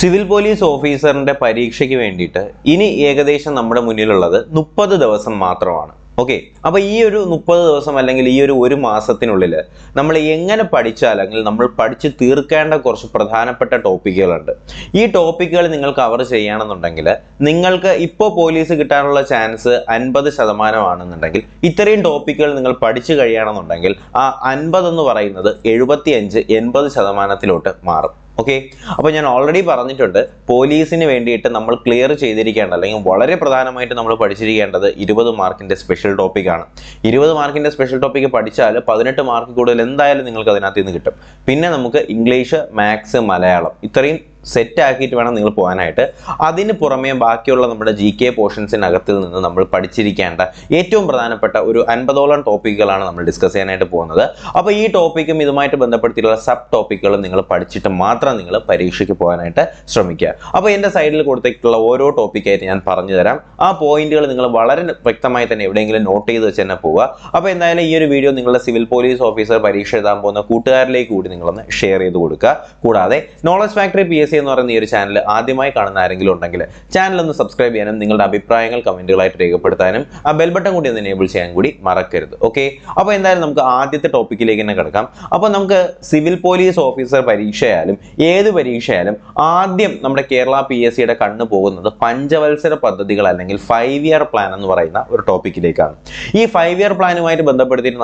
Civil police ഓഫീസറിന്റെ പരീക്ഷയ്ക്ക് വേണ്ടിയിട്ട് ഇനി ഏകദേശം നമ്മുടെ മുന്നിലുള്ളത് 30 ദിവസം മാത്രമാണ്. ഓക്കെ, അപ്പോൾ ഈ ഒരു 30 ദിവസം അല്ലെങ്കിൽ ഈ ഒരു മാസത്തിനുള്ളിൽ നമ്മൾ എങ്ങനെ പഠിച്ചാൽ അല്ലെങ്കിൽ നമ്മൾ പഠിച്ച് തീർക്കേണ്ട കുറച്ച് പ്രധാനപ്പെട്ട ടോപ്പിക്കുകളുണ്ട്. ഈ ടോപ്പിക്കുകൾ നിങ്ങൾ കവർ ചെയ്യുകയാണെന്നുണ്ടെങ്കിൽ നിങ്ങൾക്ക് ഇപ്പോൾ പോലീസ് കിട്ടാനുള്ള ചാൻസ് 50% ആണെന്നുണ്ടെങ്കിൽ ഇത്രയും ടോപ്പിക്കുകൾ നിങ്ങൾ പഠിച്ചു കഴിയുകയാണെന്നുണ്ടെങ്കിൽ ആ 50 എന്ന് പറയുന്നത് 75-80% മാറും. ഓക്കെ, അപ്പോൾ ഞാൻ ഓൾറെഡി പറഞ്ഞിട്ടുണ്ട്, പോലീസിന് വേണ്ടിയിട്ട് നമ്മൾ ക്ലിയർ ചെയ്തിരിക്കേണ്ട അല്ലെങ്കിൽ വളരെ പ്രധാനമായിട്ട് നമ്മൾ പഠിച്ചിരിക്കേണ്ടത് 20 മാർക്കിൻ്റെ സ്പെഷ്യൽ ടോപ്പിക്കാണ്. 20 മാർക്കിൻ്റെ സ്പെഷ്യൽ ടോപ്പിക്ക് പഠിച്ചാൽ 18 മാർക്ക് കൂടുതൽ എന്തായാലും നിങ്ങൾക്ക് അതിനകത്ത് നിന്ന് കിട്ടും. പിന്നെ നമുക്ക് ഇംഗ്ലീഷ്, മാത്സ്, മലയാളം ഇത്രയും സെറ്റ് ആക്കിയിട്ട് വേണം നിങ്ങൾ പോകാനായിട്ട്. അതിന് പുറമേ ബാക്കിയുള്ള നമ്മുടെ GK പോർഷൻസിനകത്തിൽ നിന്ന് നമ്മൾ പഠിച്ചിരിക്കേണ്ട ഏറ്റവും പ്രധാനപ്പെട്ട ഒരു 50ഓളം ടോപ്പിക്കുകളാണ് നമ്മൾ ഡിസ്കസ് ചെയ്യാനായിട്ട് പോകുന്നത്. അപ്പോൾ ഈ ടോപ്പിക്കും ഇതുമായിട്ട് ബന്ധപ്പെടുത്തിയിട്ടുള്ള സബ് ടോപ്പിക്കുകളും നിങ്ങൾ പഠിച്ചിട്ട് മാത്രം നിങ്ങൾ പരീക്ഷയ്ക്ക് പോകാനായിട്ട് ശ്രമിക്കുക. അപ്പോൾ എൻ്റെ സൈഡിൽ കൊടുത്തിട്ടുള്ള ഓരോ ടോപ്പിക്കായിട്ട് ഞാൻ പറഞ്ഞു തരാം. ആ പോയിന്റുകൾ നിങ്ങൾ വളരെ വ്യക്തമായി തന്നെ എവിടെയെങ്കിലും നോട്ട് ചെയ്ത് വെച്ച് തന്നെ പോവുക. അപ്പോൾ എന്തായാലും ഈ ഒരു വീഡിയോ നിങ്ങളുടെ സിവിൽ പോലീസ് ഓഫീസർ പരീക്ഷ എഴുതാൻ പോകുന്ന കൂട്ടുകാരിലേക്ക് കൂടി നിങ്ങളൊന്ന് ഷെയർ ചെയ്ത് കൊടുക്കുക. കൂടാതെ നോളജ് ഫാക്ടറി PSC എന്ന് പറയുന്ന ഈ ഒരു ചാനൽ ആദ്യമായി കാണുന്ന ആരെങ്കിലും ഉണ്ടെങ്കിൽ ചാനൽ ഒന്ന് സബ്സ്ക്രൈബ് ചെയ്യാനും നിങ്ങളുടെ അഭിപ്രായങ്ങൾ കമന്റുകളായിട്ട് രേഖപ്പെടുത്താനും ആ ബെൽ ബട്ടൺ കൂടി ഒന്ന് എനേബിൾ ചെയ്യാൻ കൂടി മറക്കരുത്. ഓക്കെ, അപ്പോൾ എന്തായാലും നമുക്ക് ആദ്യത്തെ ടോപ്പിക്കിലേക്ക് തന്നെ കിടക്കാം. അപ്പോൾ നമുക്ക് സിവിൽ പോലീസ് ഓഫീസർ പരീക്ഷയായാലും ഏത് പരീക്ഷയായാലും ആദ്യം നമ്മുടെ കേരള PSCയുടെ കണ്ണ് പോകുന്നത് പഞ്ചവത്സര പദ്ധതികൾ അല്ലെങ്കിൽ 5 ഇയർ പ്ലാൻ എന്ന് പറയുന്ന ഒരു ടോപ്പിക്കിലേക്കാണ്. ഈ 5 ഇയർ പ്ലാനുമായിട്ട് ബന്ധപ്പെടുത്തിയിട്ട്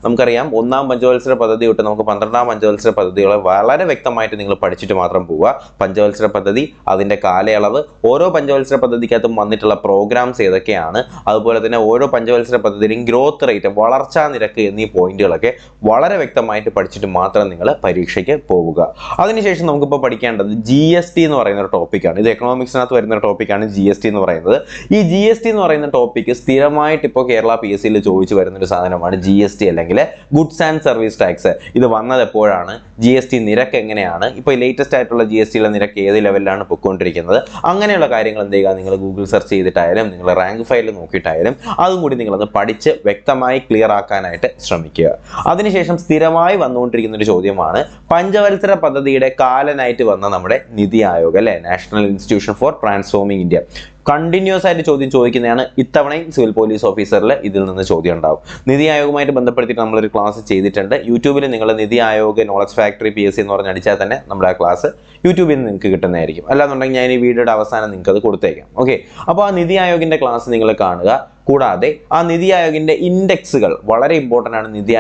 നമുക്കറിയാം, 1ാം പഞ്ചവത്സര പദ്ധതി തൊട്ട് നമുക്ക് 12ാം പഞ്ചവത്സര പദ്ധതികളെ വളരെ വ്യക്തമായിട്ട് നിങ്ങൾ പഠിച്ചിട്ട് മാത്രം പോവുക. പഞ്ചവത്സര പദ്ധതി, അതിൻ്റെ കാലയളവ്, ഓരോ പഞ്ചവത്സര പദ്ധതിക്കകത്തും വന്നിട്ടുള്ള പ്രോഗ്രാംസ് ഏതൊക്കെയാണ്, അതുപോലെ തന്നെ ഓരോ പഞ്ചവത്സര പദ്ധതിയിലും ഗ്രോത്ത് റേറ്റ്, വളർച്ചാ നിരക്ക് എന്നീ പോയിന്റുകളൊക്കെ വളരെ വ്യക്തമായിട്ട് പഠിച്ചിട്ട് മാത്രം നിങ്ങൾ പരീക്ഷയ്ക്ക് പോവുക. അതിനുശേഷം നമുക്കിപ്പോൾ പഠിക്കേണ്ടത് GST എന്ന് പറയുന്ന ഒരു ടോപ്പിക്കാണ്. ഇത് എക്കണോമിക്സിനകത്ത് വരുന്ന ഒരു ടോപ്പിക്കാണ് GST എന്ന് പറയുന്നത്. ഈ GST എന്ന് പറയുന്ന ടോപ്പിക്ക് സ്ഥിരമായിട്ട് ഇപ്പോൾ കേരള PSCയിൽ ചോദിച്ചു വരുന്നൊരു സാധനമാണ് GST അല്ലെങ്കിൽ ഗുഡ്സ് ആൻഡ് സർവീസ് ടാക്സ്. ഇത് വന്നത് എപ്പോഴാണ്, GST നിരക്ക് എങ്ങനെയാണ്, ഇപ്പോൾ ലേറ്റസ്റ്റ് ആയിട്ടുള്ള GSTയുടെ നിരക്ക് ഏത് ലെവലിലാണ് പൊയ്ക്കൊണ്ടിരിക്കുന്നത്, അങ്ങനെയുള്ള കാര്യങ്ങൾ എന്ത് ചെയ്യുക, നിങ്ങൾ ഗൂഗിൾ സെർച്ച് ചെയ്തിട്ടായാലും നിങ്ങൾ റാങ്ക് ഫയൽ നോക്കിയിട്ടായാലും അതും കൂടി നിങ്ങളത് പഠിച്ച് വ്യക്തമായി ക്ലിയർ ആക്കാനായിട്ട് ശ്രമിക്കുക. അതിനുശേഷം സ്ഥിരമായി വന്നുകൊണ്ടിരിക്കുന്ന ഒരു ചോദ്യമാണ് പഞ്ചവത്സര പദ്ധതിയുടെ കാലനായിട്ട് വന്ന നമ്മുടെ നിതി ആയോഗ് അല്ലെ, national institution for transforming India. Continuous ആയിട്ട് ചോദിക്കുന്നതാണ്. ഇത്തവണയും സിവിൽ പോലീസ് ഓഫീസറിൽ ഇതിൽ നിന്ന് ചോദ്യം ഉണ്ടാവും. നിതി ആയോഗുമായിട്ട് ബന്ധപ്പെടുത്തിയിട്ട് നമ്മളൊരു ക്ലാസ് ചെയ്തിട്ടുണ്ട്. യൂട്യൂബിൽ നിങ്ങൾ NITI Aayog knowledge factory PSC എന്ന് പറഞ്ഞ് അടിച്ചാൽ തന്നെ നമ്മുടെ ആ ക്ലാസ് യൂട്യൂബിൽ നിന്ന് നിങ്ങൾക്ക് കിട്ടുന്നതായിരിക്കും. അല്ലാന്നുണ്ടെങ്കിൽ ഞാൻ ഈ വീഡിയോയുടെ അവസാനം നിങ്ങൾക്ക് അത് കൊടുത്തേക്കാം. ഓക്കെ, അപ്പോൾ ആ നിതി ആയോഗിൻ്റെ ക്ലാസ് നിങ്ങൾ കാണുക. കൂടാതെ ആ നിതി ആയോഗിൻ്റെ ഇൻഡെക്സുകൾ വളരെ ഇമ്പോർട്ടൻ്റ് ആണ്. നിതി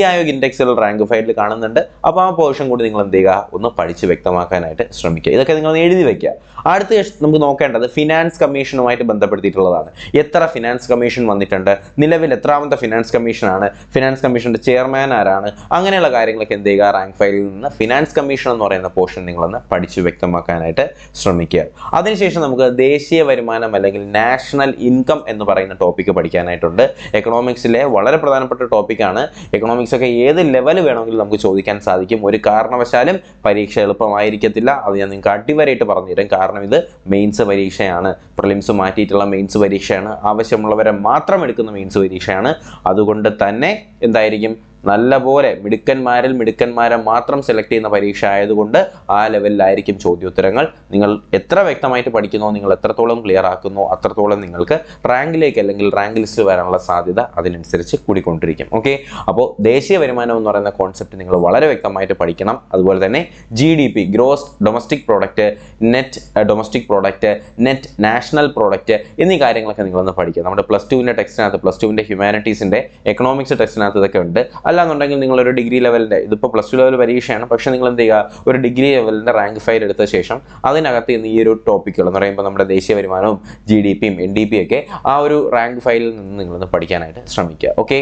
ആയോഗ് ഇൻഡെക്സുകൾ റാങ്ക് ഫയലിൽ കാണുന്നുണ്ട്. അപ്പോൾ ആ പോർഷൻ കൂടി നിങ്ങൾ എന്ത് ചെയ്യുക, ഒന്ന് പഠിച്ച് വ്യക്തമാക്കാനായിട്ട് ശ്രമിക്കുക. ഇതൊക്കെ നിങ്ങൾ എഴുതി വയ്ക്കുക. അടുത്ത നമുക്ക് നോക്കേണ്ടത് ഫിനാൻസ് കമ്മീഷനുമായിട്ട് ബന്ധപ്പെടുത്തിയിട്ടുള്ളതാണ്. എത്ര ഫിനാൻസ് കമ്മീഷൻ വന്നിട്ടുണ്ട്, നിലവിൽ എത്രാമത്തെ ഫിനാൻസ് കമ്മീഷനാണ്, ഫിനാൻസ് കമ്മീഷൻ്റെ ചെയർമാൻ ആരാണ്, അങ്ങനെയുള്ള കാര്യങ്ങളൊക്കെ എന്ത് ചെയ്യുക, റാങ്ക് ഫയലിൽ നിന്ന് ഫിനാൻസ് കമ്മീഷൻ എന്ന് പറയുന്ന പോർഷൻ നിങ്ങളൊന്ന് പഠിച്ച് വ്യക്തമാക്കാനായിട്ട് ശ്രമിക്കുക. അതിനുശേഷം നമുക്ക് ദേശീയ വരുമാനം അല്ലെങ്കിൽ നാഷണൽ ഇൻകം എന്ന് പറയുന്ന ടോപ്പിക്ക് പഠിക്കാനായിട്ടുണ്ട്. എക്കണോമിക്സിലെ വളരെ പ്രധാനപ്പെട്ട ടോപ്പിക്കാണ്. എക്കണോമിക്സ് ഒക്കെ ഏത് ലെവൽ വേണമെങ്കിലും നമുക്ക് ചോദിക്കാൻ സാധിക്കും. ഒരു കാരണവശാലും പരീക്ഷ എളുപ്പമായിരിക്കത്തില്ല. അത് ഞാൻ നിങ്ങൾക്ക് അടിവരായിട്ട് പറഞ്ഞുതരാം. കാരണം ഇത് മെയിൻസ് പരീക്ഷയാണ്, പ്രിലിംസ് മാറ്റിയിട്ടുള്ള മെയിൻസ് പരീക്ഷയാണ്, ആവശ്യമുള്ളവരെ മാത്രം എടുക്കുന്ന മെയിൻസ് പരീക്ഷയാണ്. അതുകൊണ്ട് തന്നെ എന്തായിരിക്കും, നല്ലപോലെ മിടുക്കന്മാരെ മാത്രം സെലക്ട് ചെയ്യുന്ന പരീക്ഷ ആയതുകൊണ്ട് ആ ലെവലിലായിരിക്കും ചോദ്യോത്തരങ്ങൾ. നിങ്ങൾ എത്ര വ്യക്തമായിട്ട് പഠിക്കുന്നോ, നിങ്ങൾ എത്രത്തോളം ക്ലിയർ ആക്കുന്നോ, അത്രത്തോളം നിങ്ങൾക്ക് റാങ്കിലേക്ക് അല്ലെങ്കിൽ റാങ്ക് ലിസ്റ്റ് വരാനുള്ള സാധ്യത അതിനനുസരിച്ച് കൂടിക്കൊണ്ടിരിക്കും. ഓക്കെ, അപ്പോൾ ദേശീയ വരുമാനം എന്ന് പറയുന്ന കോൺസെപ്റ്റ് നിങ്ങൾ വളരെ വ്യക്തമായിട്ട് പഠിക്കണം. അതുപോലെ തന്നെ GDP, gross domestic product, net domestic product, net national product എന്നീ കാര്യങ്ങളൊക്കെ നിങ്ങളൊന്ന് പഠിക്കുക. നമ്മുടെ +2ൻ്റെ ടെക്സ്റ്റിനകത്ത്, +2ൻ്റെ ഹ്യൂമാനിറ്റീസിൻ്റെ എക്കണോമിക്സ് ടെക്സ്റ്റിനകത്ത് ഇതൊക്കെ ഉണ്ട്. അല്ലാന്നുണ്ടെങ്കിൽ നിങ്ങളൊരു ഡിഗ്രി ലെവലിൻ്റെ, ഇതിപ്പോൾ +2 ലെവൽ പരീക്ഷയാണ്, പക്ഷേ നിങ്ങൾ എന്ത് ചെയ്യുക, ഒരു ഡിഗ്രി ലെവലിൻ്റെ റാങ്ക് ഫയൽ എടുത്ത ശേഷം അതിനകത്ത് ഈ ഒരു ടോപ്പിക്കുകൾ എന്ന് പറയുമ്പോൾ നമ്മുടെ ദേശീയ വരുമാനവും GDPയും NDP ഒക്കെ ആ ഒരു റാങ്ക് ഫയലിൽ നിന്ന് നിങ്ങളൊന്ന് പഠിക്കാനായിട്ട് ശ്രമിക്കുക. ഓക്കെ,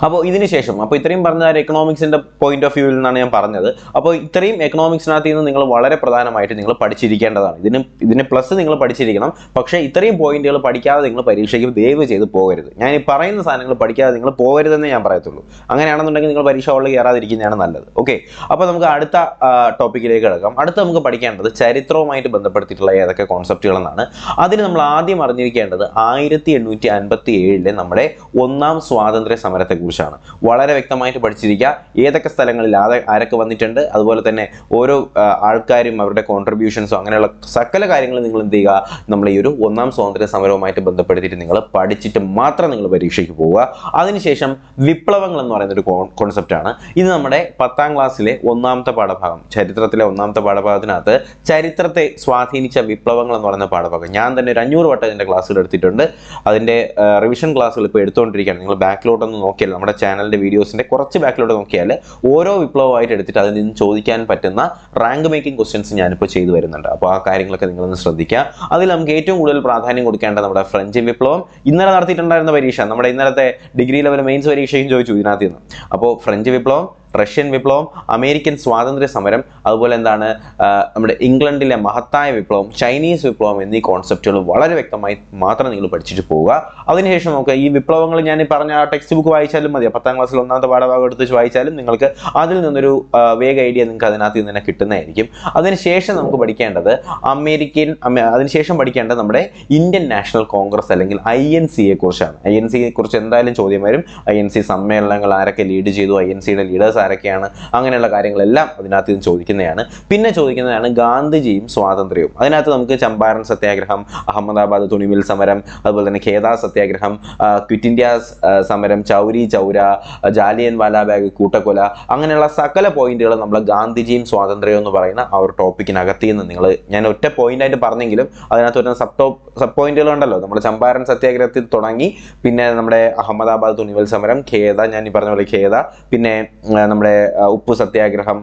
അപ്പോൾ ഇതിനുശേഷം ഇത്രയും പറഞ്ഞ എക്കണോമിക്സിൻ്റെ പോയിന്റ് ഓഫ് വ്യൂവിൽ നിന്നാണ് ഞാൻ പറഞ്ഞത്. അപ്പോൾ ഇത്രയും എക്കണോമിക്സിനകത്ത് നിന്ന് നിങ്ങൾ വളരെ പ്രധാനമായിട്ട് നിങ്ങൾ പഠിച്ചിരിക്കേണ്ടതാണ്. ഇതിന് പ്ലസ് നിങ്ങൾ പഠിച്ചിരിക്കണം. പക്ഷേ ഇത്രയും പോയിന്റുകൾ പഠിക്കാതെ നിങ്ങൾ പരീക്ഷയ്ക്ക് ദയവ് ചെയ്ത് പോകരുത്. ഞാൻ ഈ പറയുന്ന സാധനങ്ങൾ പഠിക്കാതെ നിങ്ങൾ പോകരുതെന്നേ ഞാൻ പറയത്തുള്ളൂ. അങ്ങനെയാണെന്നുണ്ടെങ്കിൽ നിങ്ങൾ പരീക്ഷ ഹോളിൽ കയറാതിരിക്കുന്നതാണ് നല്ലത്. ഓക്കെ, അപ്പോൾ നമുക്ക് അടുത്ത ടോപ്പിക്കിലേക്ക് കിടക്കാം. അടുത്ത നമുക്ക് പഠിക്കേണ്ടത് ചരിത്രവുമായിട്ട് ബന്ധപ്പെടുത്തിയിട്ടുള്ള ഏതൊക്കെ കോൺസെപ്റ്റുകളെന്നാണ്. അതിന് നമ്മൾ ആദ്യം അറിഞ്ഞിരിക്കേണ്ടത് 1857 നമ്മുടെ 1ാം സ്വാതന്ത്ര്യ സമരത്തെ സ്ഥലത്തെക്കുറിച്ചാണ്. വളരെ വ്യക്തമായിട്ട് പഠിച്ചിരിക്കുക. ഏതൊക്കെ സ്ഥലങ്ങളിൽ ആരൊക്കെ വന്നിട്ടുണ്ട്, അതുപോലെ തന്നെ ഓരോ ആൾക്കാരും അവരുടെ കോൺട്രിബ്യൂഷൻസും അങ്ങനെയുള്ള സകല കാര്യങ്ങൾ നിങ്ങൾ എന്ത് ചെയ്യുക, നമ്മൾ ഈ ഒരു ഒന്നാം സ്വാതന്ത്ര്യ സമരവുമായിട്ട് ബന്ധപ്പെടുത്തിയിട്ട് നിങ്ങൾ പഠിച്ചിട്ട് മാത്രം നിങ്ങൾ പരീക്ഷയ്ക്ക് പോവുക. അതിനുശേഷം വിപ്ലവങ്ങൾ എന്ന് പറയുന്ന ഒരു കോൺസെപ്റ്റാണ്. ഇത് നമ്മുടെ 10ാം ക്ലാസ്സിലെ ഒന്നാമത്തെ പാഠഭാഗം, ചരിത്രത്തിലെ ഒന്നാമത്തെ പാഠഭാഗത്തിനകത്ത് ചരിത്രത്തെ സ്വാധീനിച്ച വിപ്ലവങ്ങൾ എന്ന് പറയുന്ന പാഠഭാഗം ഞാൻ തന്നെ ഒരു 500 വട്ടം ഇതിൻ്റെ ക്ലാസ്സുകൾ എടുത്തിട്ടുണ്ട്. അതിൻ്റെ റിവിഷൻ ക്ലാസ്സുകൾ ഇപ്പോൾ എടുത്തുകൊണ്ടിരിക്കുകയാണ്. നിങ്ങൾ ബാക്കിലോട്ടൊന്ന് നോക്കിയാൽ, നമ്മുടെ ചാനലിൻ്റെ വീഡിയോസിൻ്റെ കുറച്ച് ബാക്കിലോട്ട് നോക്കിയാൽ ഓരോ വിപ്ലവമായിട്ട് എടുത്തിട്ട് അതിൽ നിന്ന് ചോദിക്കാൻ പറ്റുന്ന റാങ്ക് മേക്കിംഗ് ക്വസ്റ്റ്യൻസ് ഞാനിപ്പോൾ ചെയ്തു വരുന്നുണ്ട്. അപ്പോൾ ആ കാര്യങ്ങളൊക്കെ നിങ്ങളൊന്ന് ശ്രദ്ധിക്കുക. അതിൽ നമുക്ക് ഏറ്റവും കൂടുതൽ പ്രാധാന്യം കൊടുക്കേണ്ടത് നമ്മുടെ ഫ്രഞ്ച് വിപ്ലവം. ഇന്നലെ നടത്തിയിട്ടുണ്ടായിരുന്ന പരീക്ഷ, നമ്മുടെ ഇന്നലത്തെ ഡിഗ്രി ലെവൽ മെയിൻസ് പരീക്ഷയും ചോദിച്ചു ഇതിനകത്ത് നിന്ന്. അപ്പോൾ ഫ്രഞ്ച് വിപ്ലവം, റഷ്യൻ വിപ്ലവം, അമേരിക്കൻ സ്വാതന്ത്ര്യ സമരം, അതുപോലെ എന്താണ് നമ്മുടെ ഇംഗ്ലണ്ടിലെ മഹത്തായ വിപ്ലവം, ചൈനീസ് വിപ്ലവം എന്നീ കോൺസെപ്റ്റുകൾ വളരെ വ്യക്തമായി മാത്രം നിങ്ങൾ പഠിച്ചിട്ട് പോവുക. അതിനുശേഷം നമുക്ക് ഈ വിപ്ലവങ്ങൾ ഞാൻ പറഞ്ഞ ആ ടെക്സ്റ്റ് ബുക്ക് വായിച്ചാലും മതി. 10ാം ക്ലാസ്സിൽ ഒന്നാമത്തെ പാഠഭാഗം എടുത്ത് വായിച്ചാലും നിങ്ങൾക്ക് അതിൽ നിന്നൊരു വേഗ ഐഡിയ നിങ്ങൾക്ക് അതിനകത്ത് നിന്ന് തന്നെ കിട്ടുന്നതായിരിക്കും. അതിനുശേഷം നമുക്ക് പഠിക്കേണ്ടത് അതിനുശേഷം പഠിക്കേണ്ടത് നമ്മുടെ ഇന്ത്യൻ നാഷണൽ കോൺഗ്രസ് അല്ലെങ്കിൽ INCയെ കുറിച്ചാണ്. INCയെ കുറിച്ച് എന്തായാലും ചോദ്യം വരും. INC സമ്മേളനങ്ങൾ ആരൊക്കെ ലീഡ് ചെയ്തു, INCയുടെ ലീഡേഴ്സ് ആരൊക്കെയാണ്, അങ്ങനെയുള്ള കാര്യങ്ങളെല്ലാം അതിനകത്ത് നിന്ന് ചോദിക്കുന്നതാണ്. പിന്നെ ചോദിക്കുന്നതാണ് ഗാന്ധിജിയും സ്വാതന്ത്ര്യവും. അതിനകത്ത് നമുക്ക് ചമ്പാരൻ സത്യാഗ്രഹം, അഹമ്മദാബാദ് തുണിമിൽ സമരം, അതുപോലെ തന്നെ ഖേദ സത്യാഗ്രഹം, ക്വിറ്റ് ഇന്ത്യ സമരം, ചൗരി ചൗര, ജാലിയൻ വാലാബാഗ് കൂട്ടക്കൊല, അങ്ങനെയുള്ള സകല പോയിന്റുകൾ നമ്മൾ ഗാന്ധിജിയും സ്വാതന്ത്ര്യവും എന്ന് പറയുന്ന ആ ഒരു ടോപ്പിക്കിനകത്ത് നിന്ന് നിങ്ങൾ, ഞാൻ ഒറ്റ പോയിന്റായിട്ട് പറഞ്ഞെങ്കിലും അതിനകത്ത് വരുന്ന സബ് പോയിന്റുകളുണ്ടല്ലോ. നമ്മൾ ചമ്പാരൻ സത്യാഗ്രഹത്തിൽ തുടങ്ങി, പിന്നെ നമ്മുടെ അഹമ്മദാബാദ് തുണിമിൽ സമരം, ഖേദ, ഞാൻ ഈ പറഞ്ഞ പോലെ ഖേദ, പിന്നെ നമ്മുടെ ഉപ്പു സത്യാഗ്രഹം,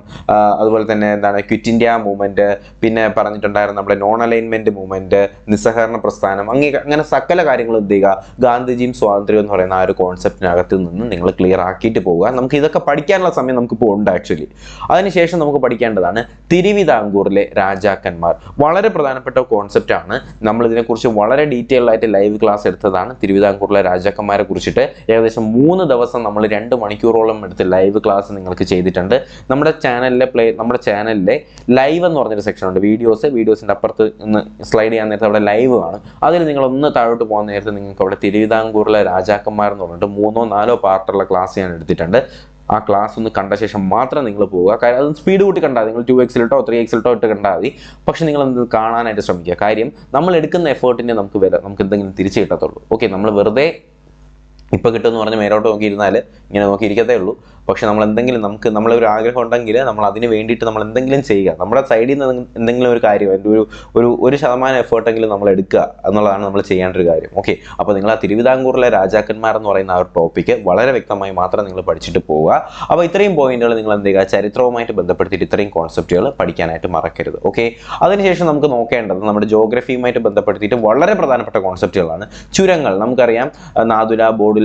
അതുപോലെ തന്നെ എന്താണ് ക്വിറ്റ് ഇന്ത്യ മൂവ്മെന്റ്, പിന്നെ പറഞ്ഞിട്ടുണ്ടായിരുന്ന നമ്മുടെ നോൺ അലൈൻമെന്റ് മൂവ്മെന്റ്, നിസ്സഹകരണ പ്രസ്ഥാനം, അങ്ങനെ സകല കാര്യങ്ങളും എന്ത് ചെയ്യുക, ഗാന്ധിജിയും സ്വാതന്ത്ര്യം എന്ന് പറയുന്ന ആ ഒരു കോൺസെപ്റ്റിനകത്ത് നിന്ന് നിങ്ങൾ ക്ലിയർ ആക്കിയിട്ട് പോവുക. നമുക്ക് ഇതൊക്കെ പഠിക്കാനുള്ള സമയം നമുക്കിപ്പോൾ ഉണ്ട് ആക്ച്വലി. അതിനുശേഷം നമുക്ക് പഠിക്കേണ്ടതാണ് തിരുവിതാംകൂറിലെ രാജാക്കന്മാർ. വളരെ പ്രധാനപ്പെട്ട കോൺസെപ്റ്റ് ആണ്. നമ്മൾ ഇതിനെക്കുറിച്ച് വളരെ ഡീറ്റെയിൽ ആയിട്ട് ലൈവ് ക്ലാസ് എടുത്തതാണ് തിരുവിതാംകൂറിലെ രാജാക്കന്മാരെ കുറിച്ചിട്ട്. ഏകദേശം 3 ദിവസം നമ്മൾ 2 മണിക്കൂറോളം എടുത്ത് ലൈവ് ക്ലാസ് നിങ്ങൾക്ക് ചെയ്തിട്ടുണ്ട്. നമ്മുടെ ചാനലിലെ ലൈവ് എന്ന് പറഞ്ഞൊരു സെക്ഷൻ ഉണ്ട്. വീഡിയോസിൻ്റെ അപ്പുറത്ത് ഒന്ന് സ്ലൈഡ് ചെയ്യാൻ നേരത്തെ അവിടെ ലൈവ് കാണും. അതിൽ നിങ്ങളൊന്ന് താഴോട്ട് പോകുന്ന നേരത്തെ നിങ്ങൾക്ക് അവിടെ തിരുവിതാംകൂറിലെ രാജാക്കന്മാർ എന്ന് പറഞ്ഞിട്ട് 3ഓ 4ഓ പാർട്ടുള്ള ക്ലാസ് ഞാൻ എടുത്തിട്ടുണ്ട്. ആ ക്ലാസ് ഒന്ന് കണ്ട ശേഷം മാത്രം നിങ്ങൾ പോവുക. കാര്യം അത് സ്പീഡ് കൂട്ടി കണ്ടാൽ നിങ്ങൾ 2x-ലിട്ടോ 3x-ലിട്ടോ ഇട്ട് കണ്ടാൽ മതി. പക്ഷെ നിങ്ങൾ എന്ത് കാണാനായിട്ട് ശ്രമിക്കുക. കാര്യം നമ്മൾ എടുക്കുന്ന എഫേർട്ടിൻ്റെ നമുക്ക് എന്തെങ്കിലും തിരിച്ചു കിട്ടത്തുള്ളൂ. ഓക്കെ, നമ്മൾ വെറുതെ ഇപ്പോൾ കിട്ടുമെന്ന് പറഞ്ഞ് മേലോട്ട് നോക്കിയിരുന്നാൽ ഇങ്ങനെ നോക്കിയിരിക്കത്തേ ഉള്ളൂ. പക്ഷെ നമ്മൾ എന്തെങ്കിലും നമ്മളൊരു ആഗ്രഹം ഉണ്ടെങ്കിൽ നമ്മൾ അതിന് വേണ്ടിയിട്ട് നമ്മൾ എന്തെങ്കിലും ചെയ്യുക. നമ്മുടെ സൈഡിൽ നിന്ന് എന്തെങ്കിലും ഒരു കാര്യം അതിൻ്റെ ഒരു ശതമാനം എഫേർട്ടെങ്കിലും നമ്മൾ എടുക്കുക എന്നുള്ളതാണ് നമ്മൾ ചെയ്യേണ്ട ഒരു കാര്യം. ഓക്കെ, അപ്പോൾ നിങ്ങൾ ആ തിരുവിതാംകൂറിലെ രാജാക്കന്മാർ എന്ന് പറയുന്ന ആ ഒരു ടോപ്പിക്ക് വളരെ വ്യക്തമായി മാത്രം നിങ്ങൾ പഠിച്ചിട്ട് പോവുക. അപ്പോൾ ഇത്രയും പോയിന്റുകൾ നിങ്ങൾ എന്ത് ചെയ്യുക, ചരിത്രവുമായിട്ട് ബന്ധപ്പെടുത്തിയിട്ട് ഇത്രയും കോൺസെപ്റ്റുകൾ പഠിക്കാനായിട്ട് മറക്കരുത്. ഓക്കെ, അതിനുശേഷം നമുക്ക് നോക്കേണ്ടത് നമ്മുടെ ജോഗ്രഫിയുമായിട്ട് ബന്ധപ്പെടുത്തിയിട്ട് വളരെ പ്രധാനപ്പെട്ട കോൺസെപ്റ്റുകളാണ്. ചുരങ്ങൾ നമുക്കറിയാം, നാദുല, ബോഡുല,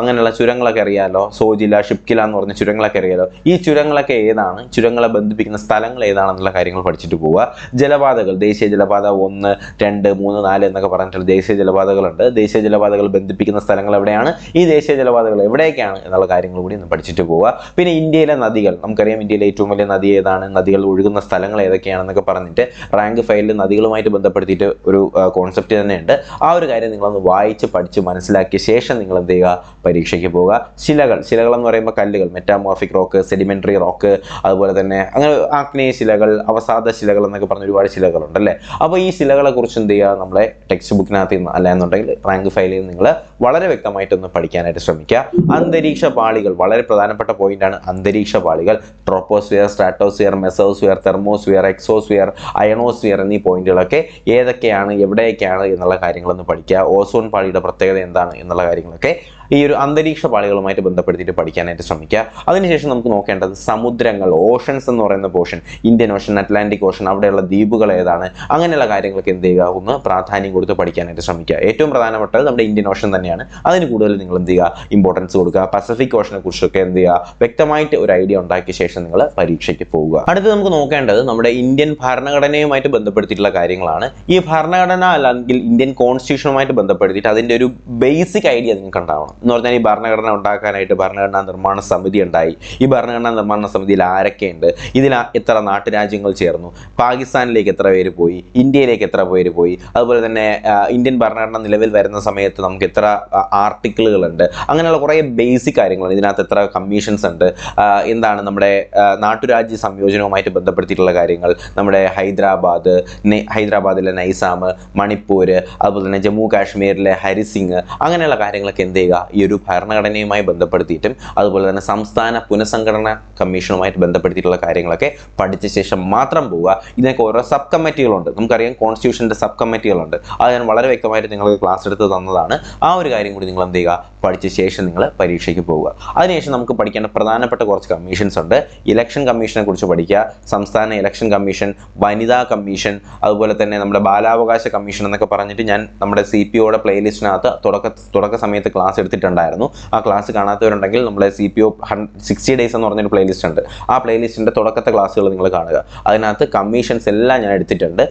അങ്ങനെയുള്ള ചുരങ്ങളൊക്കെ അറിയാമല്ലോ. സോജില, ഷിപ്കില എന്ന് പറഞ്ഞ ചുരങ്ങളൊക്കെ അറിയാലോ. ഈ ചുരങ്ങളൊക്കെ ഏതാണ്, ചുരങ്ങളെ ബന്ധിപ്പിക്കുന്ന സ്ഥലങ്ങൾ ഏതാണെന്നുള്ള കാര്യങ്ങൾ പഠിച്ചിട്ട് പോവുക. ജലപാതകൾ, ദേശീയ ജലപാത 1, 2, 3, 4 എന്നൊക്കെ പറഞ്ഞിട്ടുള്ള ദേശീയ ജലപാതകളുണ്ട്. ദേശീയ ജലപാതകൾ ബന്ധിപ്പിക്കുന്ന സ്ഥലങ്ങൾ എവിടെയാണ്, ഈ ദേശീയ ജലപാതകൾ എവിടെയൊക്കെയാണ് എന്നുള്ള കാര്യങ്ങൾ കൂടി ഒന്ന് പഠിച്ചിട്ട് പോവുക. പിന്നെ ഇന്ത്യയിലെ നദികൾ, നമുക്കറിയാം ഇന്ത്യയിലെ ഏറ്റവും വലിയ നദി ഏതാണ്, നദികൾ ഒഴുകുന്ന സ്ഥലങ്ങൾ ഏതൊക്കെയാണെന്നൊക്കെ പറഞ്ഞിട്ട് റാങ്ക് ഫയലിൽ നദികളുമായിട്ട് ബന്ധപ്പെടുത്തിയിട്ട് ഒരു കോൺസെപ്റ്റ് തന്നെയുണ്ട്. ആ ഒരു കാര്യം നിങ്ങളൊന്ന് വായിച്ച് പഠിച്ച് മനസ്സിലാക്കിയ ശേഷം നിങ്ങൾ എന്ത് ചെയ്യുക, പരീക്ഷയ്ക്ക് പോവുക. ശിലകൾ എന്ന് പറയുമ്പോൾ കല്ലുകൾ, മെറ്റാമോർഫിക് റോക്ക്, സെഡിമെന്ററി റോക്ക്, അതുപോലെ തന്നെ അങ്ങനെ ആഗ്നേയ ശിലകൾ, അവസാദ ശിലകൾ എന്നൊക്കെ പറഞ്ഞ ഒരുപാട് ശിലകളുണ്ടല്ലേ. അപ്പോൾ ഈ ശിലകളെ കുറിച്ച് എന്ത് ചെയ്യുക, നമ്മളെ ടെക്സ്റ്റ് ബുക്കിനകത്ത് നിന്ന് അല്ല എന്നുണ്ടെങ്കിൽ റാങ്ക് ഫയലിൽ നിങ്ങൾ വളരെ വ്യക്തമായിട്ടൊന്ന് പഠിക്കാനായിട്ട് ശ്രമിക്കുക. അന്തരീക്ഷ പാളികൾ വളരെ പ്രധാനപ്പെട്ട പോയിന്റാണ്. അന്തരീക്ഷ പാളികൾ troposphere, stratosphere, mesosphere, thermosphere, exosphere, ionosphere എന്നീ പോയിന്റുകളൊക്കെ ഏതൊക്കെയാണ്, എവിടെയൊക്കെയാണ് എന്നുള്ള കാര്യങ്ങളൊന്ന് പഠിക്കുക. ഓസോൺ പാളിയുടെ പ്രത്യേകത എന്താണ് എന്നുള്ള കാര്യങ്ങളൊക്കെ ഈ ഒരു അന്തരീക്ഷ പാളികളുമായിട്ട് ബന്ധപ്പെടുത്തിയിട്ട് പഠിക്കാനായിട്ട് ശ്രമിക്കുക. അതിനുശേഷം നമുക്ക് നോക്കേണ്ടത് സമുദ്രങ്ങൾ, ഓഷൻസ് എന്ന് പറയുന്ന portion, Indian Ocean, Atlantic Ocean, അവിടെയുള്ള ദ്വീപുകൾ ഏതാണ്, അങ്ങനെയുള്ള കാര്യങ്ങളൊക്കെ എന്ത് ചെയ്യുക, ഒന്ന് പ്രാധാന്യം കൊടുത്ത് പഠിക്കാനായിട്ട് ശ്രമിക്കുക. ഏറ്റവും പ്രധാനപ്പെട്ടത് നമ്മുടെ ഇന്ത്യൻ ഓഷൻ തന്നെയാണ്. അതിന് കൂടുതൽ നിങ്ങൾ എന്ത് ചെയ്യുക, ഇമ്പോർട്ടൻസ് കൊടുക്കുക. പസഫിക് ഓഷനെ കുറിച്ചൊക്കെ എന്ത് ചെയ്യുക, വ്യക്തമായിട്ട് ഒരു ഐഡിയ ഉണ്ടാക്കിയ ശേഷം നിങ്ങൾ പരീക്ഷയ്ക്ക് പോവുക. അടുത്ത് നമുക്ക് നോക്കേണ്ടത് നമ്മുടെ ഇന്ത്യൻ ഭരണഘടനയുമായിട്ട് ബന്ധപ്പെടുത്തിയിട്ടുള്ള കാര്യങ്ങളാണ്. ഈ ഭരണഘടന അല്ലെങ്കിൽ ഇന്ത്യൻ കോൺസ്റ്റിറ്റ്യൂഷനുമായിട്ട് ബന്ധപ്പെടുത്തിയിട്ട് അതിൻ്റെ ഒരു ബേസിക് ഐഡിയ നിങ്ങൾക്ക് ഉണ്ടാവണം. ഉണ്ടാവണം. എന്ന് പറഞ്ഞാൽ ഈ ഭരണഘടന ഉണ്ടാക്കാനായിട്ട് ഭരണഘടനാ നിർമ്മാണ സമിതി ഉണ്ടായി. ഈ ഭരണഘടനാ നിർമ്മാണ സമിതിയിൽ ആരൊക്കെയുണ്ട്, ഇതിൽ എത്ര നാട്ടുരാജ്യങ്ങൾ ചേർന്നു, പാകിസ്ഥാനിലേക്ക് എത്ര പേര് പോയി, ഇന്ത്യയിലേക്ക് എത്ര പേര് പോയി, അതുപോലെ തന്നെ ഇന്ത്യൻ ഭരണഘടന നിലവിൽ വരുന്ന സമയത്ത് നമുക്ക് എത്ര ആർട്ടിക്കിളുകളുണ്ട്, അങ്ങനെയുള്ള കുറേ ബേസിക് കാര്യങ്ങളുണ്ട്. ഇതിനകത്ത് എത്ര കമ്മീഷൻസ് ഉണ്ട്, എന്താണ് നമ്മുടെ നാട്ടുരാജ്യ സംയോജനവുമായിട്ട് ബന്ധപ്പെടുത്തിയിട്ടുള്ള കാര്യങ്ങൾ, നമ്മുടെ ഹൈദരാബാദിലെ നൈസാം, മണിപ്പൂർ, അതുപോലെ തന്നെ ജമ്മു കാശ്മീരിലെ ഹരിസിംഗ്, അങ്ങനെയുള്ള കാര്യങ്ങളൊക്കെ എന്ത് ചെയ്യുക, ഈ ഒരു ഭരണഘടനയുമായി ബന്ധപ്പെടുത്തിയിട്ടും അതുപോലെ തന്നെ സംസ്ഥാന പുനഃസംഘടന കമ്മീഷനുമായിട്ട് ബന്ധപ്പെടുത്തിയിട്ടുള്ള കാര്യങ്ങളൊക്കെ പഠിച്ച ശേഷം മാത്രം പോവുക. ഇതിനൊക്കെ ഓരോ സബ് കമ്മിറ്റികളുണ്ട്. നമുക്കറിയാം കോൺസ്റ്റിറ്റ്യൂഷൻ്റെ സബ് കമ്മിറ്റികളുണ്ട്. അത് ഞാൻ വളരെ വ്യക്തമായിട്ട് നിങ്ങൾക്ക് ക്ലാസ് എടുത്ത് തന്നതാണ്. ആ ഒരു കാര്യം കൂടി നിങ്ങൾ എന്ത് ചെയ്യുക, പഠിച്ച ശേഷം നിങ്ങൾ പരീക്ഷയ്ക്ക് പോവുക. അതിനുശേഷം നമുക്ക് പഠിക്കേണ്ട പ്രധാനപ്പെട്ട കുറച്ച് കമ്മീഷൻസ് ഉണ്ട്. ഇലക്ഷൻ കമ്മീഷനെ കുറിച്ച് പഠിക്കുക, സംസ്ഥാന ഇലക്ഷൻ കമ്മീഷൻ, വനിതാ കമ്മീഷൻ, അതുപോലെ തന്നെ നമ്മുടെ ബാലാവകാശ കമ്മീഷൻ എന്നൊക്കെ പറഞ്ഞിട്ട് ഞാൻ നമ്മുടെ CPOയുടെ പ്ലേലിസ്റ്റിനകത്ത് തുടക്ക സമയത്ത് ക്ലാസ് എടുത്തിട്ടുണ്ടായിരുന്നു. ആ ക്ലാസ് കാണാത്തവരുണ്ടെങ്കിൽ നമ്മുടെ CPO 60 days എന്ന് പറഞ്ഞൊരു പ്ലേലിസ്റ്റ് ഉണ്ട്. ആ പ്ലേലിസ്റ്റിൻ്റെ തുടക്കത്തെ ക്ലാസ്സുകൾ നിങ്ങൾ കാണുക. അതിനകത്ത് കമ്മീഷൻസ് എല്ലാം ഞാൻ എടുത്തിട്ടുണ്ട്.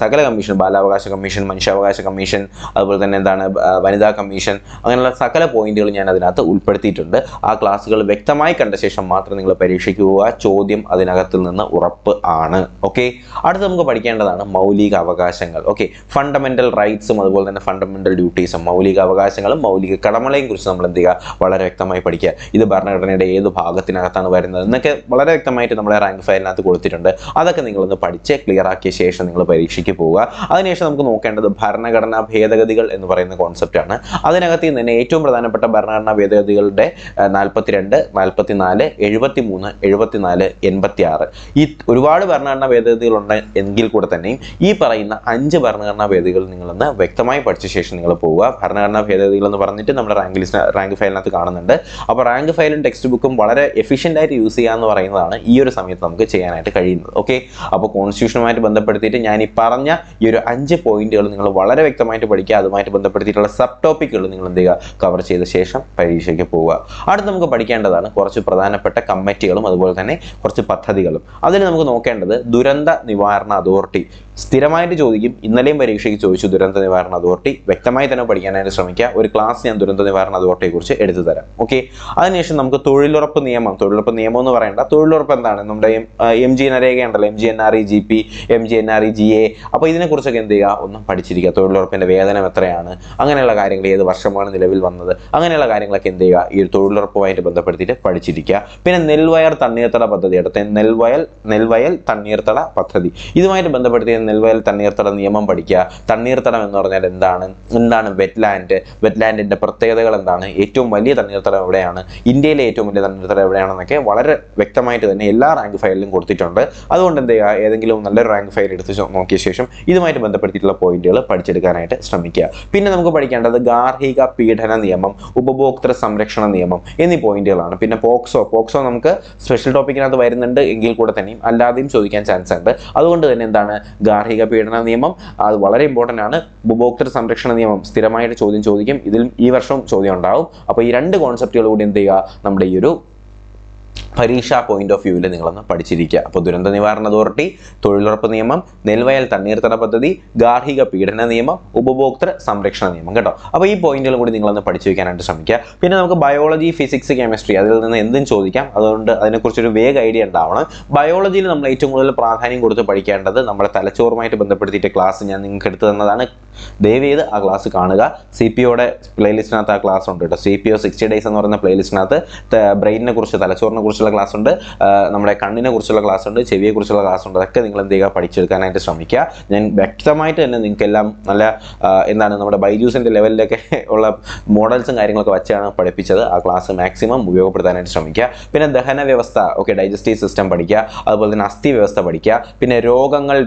സകല കമ്മീഷൻ, ബാലാവകാശ കമ്മീഷൻ, മനുഷ്യാവകാശ കമ്മീഷൻ, അതുപോലെ തന്നെ എന്താണ് വനിതാ കമ്മീഷൻ, അങ്ങനെയുള്ള സകല പോയിന്റുകൾ ഞാൻ അതിനകത്ത് ഉൾപ്പെടുത്തിയിട്ടുണ്ട്. ആ ക്ലാസ്സുകൾ വ്യക്തമായി കണ്ട ശേഷം മാത്രം നിങ്ങൾ പരീക്ഷയ്ക്ക് പോവുക. ചോദ്യം അതിനകത്ത് നിന്ന് ഉറപ്പ് ആണ്. ഓക്കെ, അടുത്ത് നമുക്ക് പഠിക്കേണ്ടതാണ് മൗലിക അവകാശങ്ങൾ. ഓക്കെ, ഫണ്ടമെന്റൽ റൈറ്റ്സും അതുപോലെ തന്നെ ഫണ്ടമെന്റൽ ഡ്യൂട്ടീസും, മൗലിക അവകാശങ്ങളും മൗലിക കടമകളെയും കുറിച്ച് നമ്മൾ എന്ത് ചെയ്യുക, വളരെ വ്യക്തമായി പഠിക്കുക. ഇത് ഭരണഘടനയുടെ ഏത് ഭാഗത്തിനകത്താണ് വരുന്നത് എന്നൊക്കെ വളരെ വ്യക്തമായിട്ട് നമ്മുടെ റാങ്ക് ഫയലിനകത്ത് കൊടുത്തിട്ടുണ്ട്. അതൊക്കെ നിങ്ങളൊന്ന് പഠിച്ച് ക്ലിയർ ആക്കിയ ശേഷം നിങ്ങൾ പരീക്ഷയ്ക്ക് പോവുക. അതിനുശേഷം നമുക്ക് നോക്കേണ്ടത് ഭരണഘടനാ ഭേദഗതികൾ എന്ന് പറയുന്ന കോൺസെപ്റ്റാണ്. അതിനകത്ത് തന്നെ ഏറ്റവും പ്രധാനപ്പെട്ട ഭരണഘടനാ ഭേദഗതികളുടെ 42, 44, 73, 74, 86 ഈ ഒരുപാട് ഭരണഘടനാ ഭേദഗതികളുണ്ട്. എങ്കിൽ കൂടെ തന്നെയും ഈ പറയുന്ന 5 ഭരണഘടനാ ഭേദഗതികൾ നിങ്ങളൊന്ന് വ്യക്തമായി പഠിച്ച ശേഷം നിങ്ങൾ പോവുക. ഭരണഘടനാ ഭേദഗതികൾ എന്ന് പറഞ്ഞിട്ട് നമ്മുടെ റാങ്ക് ഫയലിനകത്ത് കാണുന്നുണ്ട്. അപ്പോൾ റാങ്ക് ഫയലും ടെക്സ്റ്റ് ബുക്കും വളരെ എഫിഷ്യൻ്റ് ആയിട്ട് യൂസ് ചെയ്യുക എന്ന് പറയുന്നതാണ് ഈ ഒരു സമയത്ത് നമുക്ക് ചെയ്യാനായിട്ട് കഴിയുന്നത്. ഓക്കെ, അപ്പോൾ കോൺസ്റ്റിറ്റ്യൂഷനുമായിട്ട് ബന്ധപ്പെടുത്തിയിട്ട് ഞാൻ ഈ പറഞ്ഞ ഈ ഒരു 5 പോയിന്റുകൾ നിങ്ങൾ വളരെ വ്യക്തമായിട്ട് പഠിക്കുക. അതുമായിട്ട് ബന്ധപ്പെടുത്തിയിട്ടുള്ള സബ് ടോപ്പിക്കുകൾ നിങ്ങൾ എന്ത് ചെയ്യുക, കവർ ചെയ്ത ശേഷം പരീക്ഷയ്ക്ക് പോവുക. അടുത്ത് നമുക്ക് പഠിക്കേണ്ടതാണ് കുറച്ച് പ്രധാനപ്പെട്ട കമ്മിറ്റികളും അതുപോലെ തന്നെ കുറച്ച് പദ്ധതികളും. അതിന് നമുക്ക് നോക്കേണ്ടത് ദുരന്ത നിവാരണ അതോറിറ്റി. സ്ഥിരമായിട്ട് ചോദിക്കും, ഇന്നലെയും പരീക്ഷയ്ക്ക് ചോദിച്ചു ദുരന്ത നിവാരണ അതോറിറ്റി. വ്യക്തമായി തന്നെ പഠിക്കാനായിട്ട് ശ്രമിക്കുക. ഒരു ക്ലാസ് ഞാൻ ദുരന്ത നിവാരണ അതോറിറ്റിയെ കുറിച്ച് എടുത്തു തരാം. ഓക്കെ, അതിനുശേഷം നമുക്ക് തൊഴിലുറപ്പ് നിയമം എന്ന് പറയേണ്ട തൊഴിലുറപ്പ് എന്താണ്, നമ്മുടെ MG നരേഖ ഉണ്ടല്ലോ, MGNREGP, MGNREGA. അപ്പോൾ ഇതിനെക്കുറിച്ചൊക്കെ എന്ത് ചെയ്യുക, ഒന്ന് പഠിച്ചിരിക്കുക. തൊഴിലുറപ്പിൻ്റെ വേതനം എത്രയാണ്, അങ്ങനെയുള്ള കാര്യങ്ങൾ, ഏത് വർഷമാണ് നിലവിൽ വന്നത്, അങ്ങനെയുള്ള കാര്യങ്ങളൊക്കെ എന്ത് ചെയ്യുക, ഈ തൊഴിലുറപ്പുമായിട്ട് ബന്ധപ്പെടുത്തിയിട്ട് പഠിച്ചിരിക്കുക. പിന്നെ നെൽവയൽ തണ്ണീർത്തട പദ്ധതി, അടുത്ത നെൽവയൽ തണ്ണീർത്തട പദ്ധതി, ഇതുമായിട്ട് ബന്ധപ്പെടുത്തിയ നെൽവയൽ തണ്ണീർത്തട നിയമം പഠിക്കുക. തണ്ണീർത്തടം എന്ന് പറഞ്ഞാൽ എന്താണ് വെറ്റ്ലാൻഡിന്റെ പ്രത്യേകതകൾ എന്താണ്, ഏറ്റവും വലിയ തണ്ണീർത്തടം എവിടെയാണ്, ഇന്ത്യയിലെ ഏറ്റവും വലിയ തണ്ണീർത്തടം എവിടെയാണെന്നൊക്കെ വളരെ വ്യക്തമായിട്ട് തന്നെ എല്ലാ റാങ്ക് ഫയലിലും കൊടുത്തിട്ടുണ്ട്. അതുകൊണ്ട് എന്ത് ചെയ്യുക, ഏതെങ്കിലും നല്ലൊരു റാങ്ക് ഫയൽ എടുത്ത് നോക്കിയ ശേഷം ഇതുമായിട്ട് ബന്ധപ്പെടുത്തിയിട്ടുള്ള പോയിന്റുകൾ പഠിച്ചെടുക്കാനായിട്ട് ശ്രമിക്കുക. പിന്നെ നമുക്ക് പഠിക്കേണ്ടത് ഗാർഹിക പീഡന നിയമം, ഉപഭോക്തൃ സംരക്ഷണ നിയമം എന്നീ പോയിന്റുകളാണ്. പിന്നെ പോക്സോ നമുക്ക് സ്പെഷ്യൽ ടോപ്പിക്കിനകത്ത് വരുന്നുണ്ട്. എങ്കിൽ കൂടെ തന്നെയും അല്ലാതെയും ചോദിക്കാൻ ചാൻസ് ഉണ്ട്. അതുകൊണ്ട് തന്നെ എന്താണ് ഗാർഹിക പീഡന നിയമം, അത് വളരെ ഇമ്പോർട്ടൻ്റ് ആണ്. ഉപഭോക്തൃ സംരക്ഷണ നിയമം സ്ഥിരമായിട്ട് ചോദിക്കും. ഇതിൽ ഈ വർഷം ചോദ്യം ഉണ്ടാവും. അപ്പോൾ ഈ 2 കോൺസെപ്റ്റുകൾ കൂടി എന്ത് ചെയ്യുക, നമ്മുടെ ഈ ഒരു പരീക്ഷാ പോയിന്റ് ഓഫ് വ്യൂവിൽ നിങ്ങളൊന്ന് പഠിച്ചിരിക്കുക. അപ്പോൾ ദുരന്ത നിവാരണ അതോറിറ്റി, തൊഴിലുറപ്പ് നിയമം, നെൽവയൽ തണ്ണീർത്തട പദ്ധതി, ഗാർഹിക പീഡന നിയമം, ഉപഭോക്തൃ സംരക്ഷണ നിയമം കേട്ടോ. അപ്പോൾ ഈ പോയിന്റുകൾ കൂടി നിങ്ങളൊന്ന് പഠിച്ചു വയ്ക്കാനായിട്ട് ശ്രമിക്കുക. പിന്നെ നമുക്ക് ബയോളജി, ഫിസിക്സ്, കെമിസ്ട്രി, അതിൽ നിന്ന് എന്തും ചോദിക്കാം. അതുകൊണ്ട് അതിനെക്കുറിച്ചൊരു വേഗ ഐഡിയ ഉണ്ടാവണം. ബയോളജിയിൽ നമ്മൾ ഏറ്റവും കൂടുതൽ പ്രാധാന്യം കൊടുത്ത് പഠിക്കേണ്ടത് നമ്മുടെ തലച്ചോറുമായിട്ട് ബന്ധപ്പെടുത്തിയിട്ട് ക്ലാസ് ഞാൻ നിങ്ങൾക്ക് എടുത്തു തന്നതാണ്. ദയവേത് ആ ക്ലാസ് കാണുക. CPOയുടെ പ്ലേലിസ്റ്റിനകത്ത് ആ ക്ലാസ് ഉണ്ട് കേട്ടോ. CPO 60 days എന്ന് പറയുന്ന പ്ലേലിസ്റ്റിനകത്ത് ബ്രെയിനിനെ കുറിച്ച്, തലച്ചോറിനെ കുറിച്ചുള്ള ക്ലാസ് ഉണ്ട്, നമ്മുടെ കണ്ണിനെ കുറിച്ചുള്ള ക്ലാസ് ഉണ്ട്, ചെവിയെ കുറിച്ചുള്ള ക്ലാസ് ഉണ്ട്. അതൊക്കെ നിങ്ങൾ എന്ത് ചെയ്യുക, പഠിച്ചെടുക്കാനായിട്ട് ശ്രമിക്കുക. ഞാൻ വ്യക്തമായിട്ട് തന്നെ നിങ്ങൾക്കെല്ലാം നല്ല നമ്മുടെ ബൈജൂസിൻ്റെ ലെവലിലൊക്കെ ഉള്ള മോഡൽസും കാര്യങ്ങളൊക്കെ വെച്ചാണ് പഠിപ്പിച്ചത്. ആ ക്ലാസ് മാക്സിമം ഉപയോഗപ്പെടുത്താനായിട്ട് ശ്രമിക്കുക. പിന്നെ ദഹന വ്യവസ്ഥ, ഡൈജസ്റ്റീവ് സിസ്റ്റം പഠിക്കുക. അതുപോലെ തന്നെ അസ്ഥി വ്യവസ്ഥ പഠിക്കുക. പിന്നെ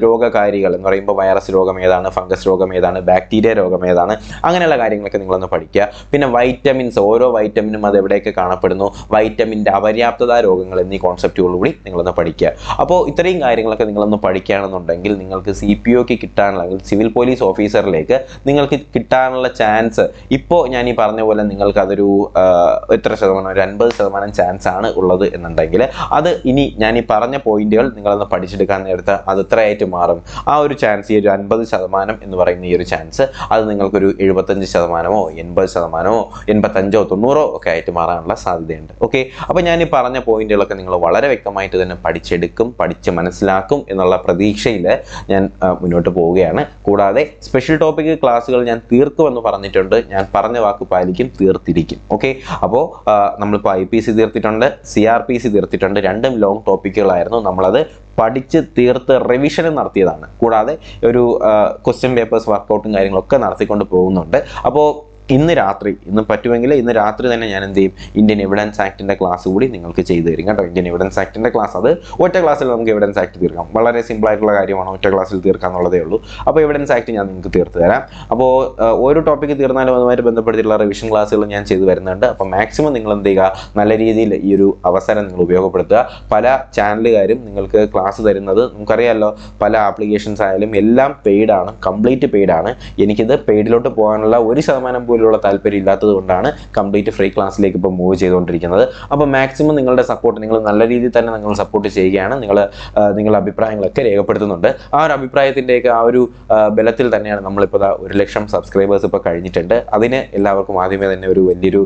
രോഗകാരികൾ എന്ന് പറയുമ്പോൾ വൈറസ് രോഗം ഏതാണ്, ഫംഗസ് രോഗം ഏതാണ്, ബാക്ടീരിയ രോഗം ഏതാണ്, അങ്ങനെയുള്ള കാര്യങ്ങളൊക്കെ നിങ്ങളൊന്ന് പഠിക്കുക. പിന്നെ വൈറ്റമിൻസ്, ഓരോ വൈറ്റമിനും അത് എവിടെയൊക്കെ കാണപ്പെടുന്നു, വൈറ്റമിൻ്റെ അപര്യാപ്തത സാമ്യതാ രോഗങ്ങൾ എന്നീ കോൺസെപ്റ്റുകളോടുകൂടി നിങ്ങളൊന്ന് പഠിക്കുക. അപ്പോൾ ഇത്രയും കാര്യങ്ങളൊക്കെ നിങ്ങളൊന്ന് പഠിക്കുകയാണെന്നുണ്ടെങ്കിൽ നിങ്ങൾക്ക് CPOക്ക് കിട്ടാനുള്ള, അല്ലെങ്കിൽ സിവിൽ പോലീസ് ഓഫീസറിലേക്ക് നിങ്ങൾക്ക് കിട്ടാനുള്ള ചാൻസ് ഇപ്പോൾ ഞാൻ ഈ പറഞ്ഞ പോലെ നിങ്ങൾക്ക് അതൊരു എത്ര ശതമാനം, ഒരു 50% ചാൻസ് ആണ് ഉള്ളത് എന്നുണ്ടെങ്കിൽ അത് ഇനി ഞാൻ ഈ പറഞ്ഞ പോയിന്റുകൾ നിങ്ങളൊന്ന് പഠിച്ചെടുക്കാൻ നേരത്ത് അത് എത്രയായിട്ട് മാറും? ആ ഒരു ചാൻസ്, ഈ ഒരു 50% എന്ന് പറയുന്ന ഈ ഒരു ചാൻസ് അത് നിങ്ങൾക്കൊരു 75%, 80%, 85, 90 ഒക്കെ ആയിട്ട് മാറാനുള്ള സാധ്യതയുണ്ട്. ഓക്കെ, അപ്പോൾ ഞാൻ ഈ പറഞ്ഞ പോയിന്റുകളൊക്കെ നിങ്ങൾ വളരെ വ്യക്തമായിട്ട് തന്നെ പഠിച്ചെടുക്കും, പഠിച്ച് മനസ്സിലാക്കും എന്നുള്ള പ്രതീക്ഷയിൽ ഞാൻ മുന്നോട്ട് പോവുകയാണ്. കൂടാതെ സ്പെഷ്യൽ ടോപ്പിക് ക്ലാസ്സുകൾ ഞാൻ തീർക്കുമെന്ന് പറഞ്ഞിട്ടുണ്ട്. ഞാൻ പറഞ്ഞ വാക്ക് പാലിക്കും, തീർത്തിരിക്കും. ഓക്കെ, അപ്പോൾ നമ്മളിപ്പോൾ IPC തീർത്തിട്ടുണ്ട്, CRPC തീർത്തിട്ടുണ്ട്. രണ്ടും ലോങ് ടോപ്പിക്കുകളായിരുന്നു. നമ്മളത് പഠിച്ച് തീർത്ത് റിവിഷനും നടത്തിയതാണ്. കൂടാതെ ഒരു ക്വസ്റ്റ്യൻ പേപ്പേഴ്സ് വർക്കൗട്ടും കാര്യങ്ങളൊക്കെ നടത്തിക്കൊണ്ട് പോകുന്നുണ്ട്. അപ്പോൾ ഇന്ന് പറ്റുമെങ്കിൽ ഇന്ന് രാത്രി തന്നെ ഞാൻ എന്ത് ചെയ്യും, ഇന്ത്യൻ എവിഡൻസ് ആക്ടിൻ്റെ ക്ലാസ് കൂടി നിങ്ങൾക്ക് ചെയ്തു തരും കേട്ടോ. ഇന്ത്യൻ എവിഡൻസ് ആക്ടിൻ്റെ ക്ലാസ്, അത് ഒറ്റ ക്ലാസ്സിൽ നമുക്ക് എവിഡൻസ് ആക്ട് തീർക്കാം. വളരെ സിമ്പിൾ ആയിട്ടുള്ള കാര്യമാണ്, ഒറ്റ ക്ലാസ്സിൽ തീർക്കാന്നുള്ളതേ ഉള്ളൂ. അപ്പോൾ എവിഡൻസ് ആക്ട് ഞാൻ നിങ്ങൾക്ക് തീർത്ത് തരാം. അപ്പോൾ ഓരോ ടോപ്പിക്ക് തീർന്നാലും അതുമായിട്ട് ബന്ധപ്പെടുത്തിയിട്ടുള്ള റിവിഷൻ ക്ലാസ്സുകൾ ഞാൻ ചെയ്തു വരുന്നുണ്ട്. അപ്പോൾ മാക്സിമം നിങ്ങൾ എന്ത് ചെയ്യുക, നല്ല രീതിയിൽ ഈ ഒരു അവസരം നിങ്ങൾ ഉപയോഗപ്പെടുത്തുക. പല ചാനലുകാരും നിങ്ങൾക്ക് ക്ലാസ് തരുന്നത് നമുക്കറിയാമല്ലോ, പല ആപ്ലിക്കേഷൻസ് ആയാലും എല്ലാം പെയ്ഡാണ്, കംപ്ലീറ്റ് പെയ്ഡാണ്. എനിക്കിത് പെയ്ഡിലോട്ട് പോകാനുള്ള 1% പോലുള്ള താല്പര്യം ഇല്ലാത്തത് കൊണ്ടാണ് കംപ്ലീറ്റ് ഫ്രീ ക്ലാസ്സിലേക്ക് ഇപ്പോൾ മൂവ് ചെയ്തുകൊണ്ടിരിക്കുന്നത്. അപ്പോൾ മാക്സിമം നിങ്ങളുടെ സപ്പോർട്ട്, നിങ്ങൾ നല്ല രീതിയിൽ തന്നെ നിങ്ങൾ സപ്പോർട്ട് ചെയ്യുകയാണ്. നിങ്ങളുടെ അഭിപ്രായങ്ങളൊക്കെ രേഖപ്പെടുത്തുന്നുണ്ട്. ആ ഒരു അഭിപ്രായത്തിൻ്റെയൊക്കെ ആ ഒരു ബലത്തിൽ തന്നെയാണ് നമ്മളിപ്പോൾ 1,00,000 സബ്സ്ക്രൈബേഴ്സ് ഇപ്പോൾ കഴിഞ്ഞിട്ടുണ്ട്. അതിന് എല്ലാവർക്കും ആദ്യമേ തന്നെ ഒരു വലിയൊരു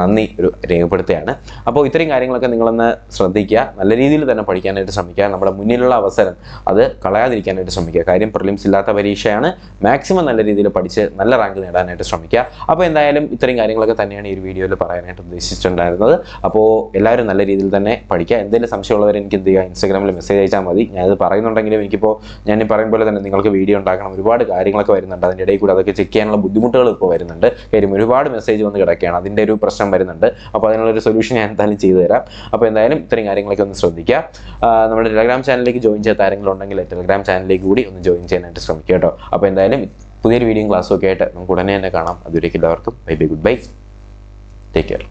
നന്ദി രേഖപ്പെടുത്തുകയാണ്. അപ്പോൾ ഇത്രയും കാര്യങ്ങളൊക്കെ നിങ്ങളൊന്ന് ശ്രദ്ധിക്കുക, നല്ല രീതിയിൽ തന്നെ പഠിക്കാനായിട്ട് ശ്രമിക്കുക. നമ്മുടെ മുന്നിലുള്ള അവസരം അത് കളയാതിരിക്കാനായിട്ട് ശ്രമിക്കുക. കാര്യം പ്രിലിംസ് ഇല്ലാത്ത പരീക്ഷയാണ്. മാക്സിമം നല്ല രീതിയിൽ പഠിച്ച് നല്ല റാങ്ക് നേടാനായിട്ട് ശ്രമിക്കുക. അപ്പോൾ എന്തായാലും ഇത്രയും കാര്യങ്ങളൊക്കെ തന്നെയാണ് ഈ ഒരു വീഡിയോയിൽ പറയാനായിട്ട് ഉദ്ദേശിച്ചിട്ടുണ്ടായിരുന്നത്. അപ്പോൾ എല്ലാവരും നല്ല രീതിയിൽ തന്നെ പഠിക്കുക. എന്തെങ്കിലും സംശയമുള്ളവർ എനിക്ക് എന്ത് ചെയ്യുക, ഇൻസ്റ്റാഗ്രാമിൽ മെസ്സേജ് അയച്ചാൽ മതി. ഞാനത് പറയുന്നുണ്ടെങ്കിലും എനിക്കിപ്പോൾ ഞാൻ ഈ പറയും പോലെ തന്നെ നിങ്ങൾക്ക് വീഡിയോ ഉണ്ടാക്കണം, ഒരുപാട് കാര്യങ്ങളൊക്കെ വരുന്നുണ്ട്. അതിൻ്റെ ഇടയിൽ കൂടെ അതൊക്കെ ചെക്ക് ചെയ്യാനുള്ള ബുദ്ധിമുട്ടുകൾ ഇപ്പോൾ വരുന്നുണ്ട്. കാര്യം ഒരുപാട് മെസ്സേജ് വന്ന് കിടക്കുകയാണ്, അതിൻ്റെ ഒരു പ്രശ്നം വരുന്നുണ്ട്. അപ്പോൾ അതിനുള്ളൊരു സൊല്യൂഷൻ ഞാൻ എന്തായാലും ചെയ്തു തരാം. അപ്പോൾ എന്തായാലും ഇത്രയും കാര്യങ്ങളൊക്കെ ഒന്ന് ശ്രദ്ധിക്കുക. നമ്മുടെ ടെലഗ്രാം ചാനലിലേക്ക് ജോയിൻ ചെയ്ത ആരെങ്കിലും ഉണ്ടെങ്കിൽ ടെലഗ്രാം ചാനലിലേക്ക് കൂടി ഒന്ന് ജോയിൻ ചെയ്യാനായിട്ട് ശ്രമിക്കുക കേട്ടോ. അപ്പോൾ എന്തായാലും പുതിയൊരു വീഡിയോയും ക്ലാസ്സും ഒക്കെ ആയിട്ട് നമുക്ക് ഉടനെ തന്നെ കാണാം. അതുവരേക്കും എല്ലാവർക്കും bye bye, good bye, take care.